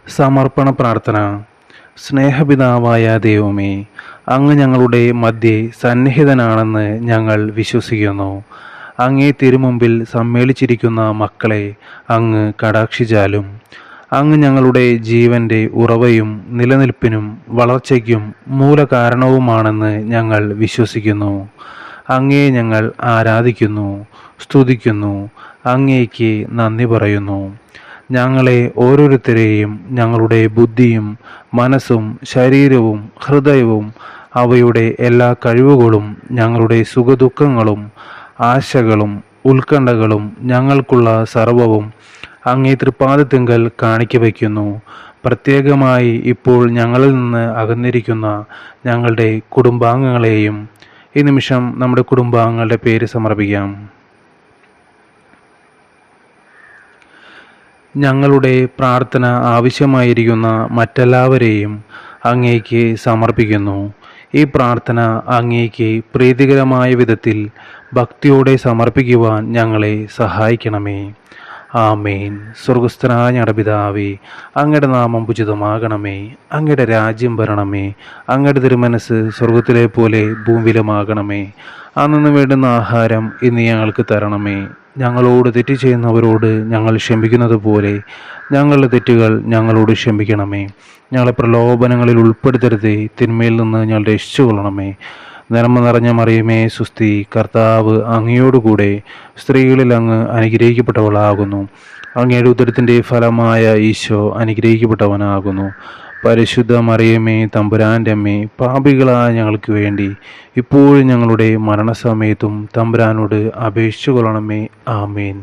സമർപ്പണ പ്രാർത്ഥന. സ്നേഹപിതാവായ ദൈവമേ, അങ്ങ് ഞങ്ങളുടെ മധ്യേ സന്നിഹിതനാണെന്ന് ഞങ്ങൾ വിശ്വസിക്കുന്നു. അങ്ങേ തിരുമുമ്പിൽ സമ്മേളിച്ചിരിക്കുന്ന മക്കളെ അങ്ങ് കടാക്ഷിച്ചാലും. അങ്ങ് ഞങ്ങളുടെ ജീവൻ്റെ ഉറവയും നിലനിൽപ്പിനും വളർച്ചയ്ക്കും മൂലകാരണവുമാണെന്ന് ഞങ്ങൾ വിശ്വസിക്കുന്നു. അങ്ങയെ ഞങ്ങൾ ആരാധിക്കുന്നു, സ്തുതിക്കുന്നു, അങ്ങേക്ക് നന്ദി പറയുന്നു. ഞങ്ങളെ ഓരോരുത്തരെയും ഞങ്ങളുടെ ബുദ്ധിയും മനസ്സും ശരീരവും ഹൃദയവും അവയുടെ എല്ലാ കഴിവുകളും ഞങ്ങളുടെ സുഖദുഃഖങ്ങളും ആശകളും ഉത്കണ്ഠകളും ഞങ്ങൾക്കുള്ള സർവവും അങ്ങേ തൃപ്പാദത്തിങ്കൽ കാണിക്ക വയ്ക്കുന്നു. പ്രത്യേകമായി ഇപ്പോൾ ഞങ്ങളിൽ നിന്ന് അകന്നിരിക്കുന്ന ഞങ്ങളുടെ കുടുംബാംഗങ്ങളെയും ഈ നിമിഷം നമ്മുടെ കുടുംബാംഗങ്ങളുടെ പേര് സമർപ്പിക്കാം. ഞങ്ങളുടെ പ്രാർത്ഥന ആവശ്യമായിരിക്കുന്ന മറ്റെല്ലാവരെയും അങ്ങേക്ക് സമർപ്പിക്കുന്നു. ഈ പ്രാർത്ഥന അങ്ങേക്ക് പ്രീതികരമായ വിധത്തിൽ ഭക്തിയോടെ സമർപ്പിക്കുവാൻ ഞങ്ങളെ സഹായിക്കണമേ. ആമേൻ. സ്വർഗസ്ഥനായ ഞങ്ങളുടെ പിതാവേ, അങ്ങയുടെ നാമം ഉചിതമാകണമേ, അങ്ങയുടെ രാജ്യം വരണമേ, അങ്ങയുടെ തിരുമനസ് സ്വർഗത്തിലെ പോലെ ഭൂമിയിലുമാകണമേ. അന്നു വേണ്ടുന്ന ആഹാരം ഇന്ന് ഞങ്ങൾക്ക് തരണമേ. ഞങ്ങളോട് തെറ്റ് ചെയ്യുന്നവരോട് ഞങ്ങൾ ക്ഷമിക്കുന്നത് പോലെ ഞങ്ങളുടെ തെറ്റുകൾ ഞങ്ങളോട് ക്ഷമിക്കണമേ. ഞങ്ങളെ പ്രലോഭനങ്ങളിൽ ഉൾപ്പെടുത്തരുതേ, തിന്മയിൽ നിന്ന് ഞങ്ങൾ രക്ഷിച്ചുകൊള്ളണമേ. നന്മ നിറഞ്ഞ മറിയമേ സുസ്തി, കർത്താവ് അങ്ങയോടുകൂടെ സ്ത്രീകളിൽ അങ്ങ് അനുഗ്രഹിക്കപ്പെട്ടവളാകുന്നു. അങ്ങയുടെ ഉദരത്തിൻ്റെ ഫലമായ ഈശോ അനുഗ്രഹിക്കപ്പെട്ടവനാകുന്നു. പരിശുദ്ധ മറിയമേ തമ്പുരാൻ്റെ അമ്മേ, പാപികളായ ഞങ്ങൾക്ക് വേണ്ടി ഇപ്പോഴും ഞങ്ങളുടെ മരണസമയത്തും തമ്പുരാനോട് അപേക്ഷിച്ചു കൊള്ളണമേ. ആമേൻ.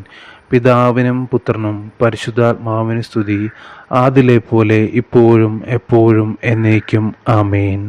പിതാവിനും പുത്രനും പരിശുദ്ധാത്മാവിനും സ്തുതി, ആദിലെ പോലെ ഇപ്പോഴും എപ്പോഴും എന്നേക്കും. ആമേൻ.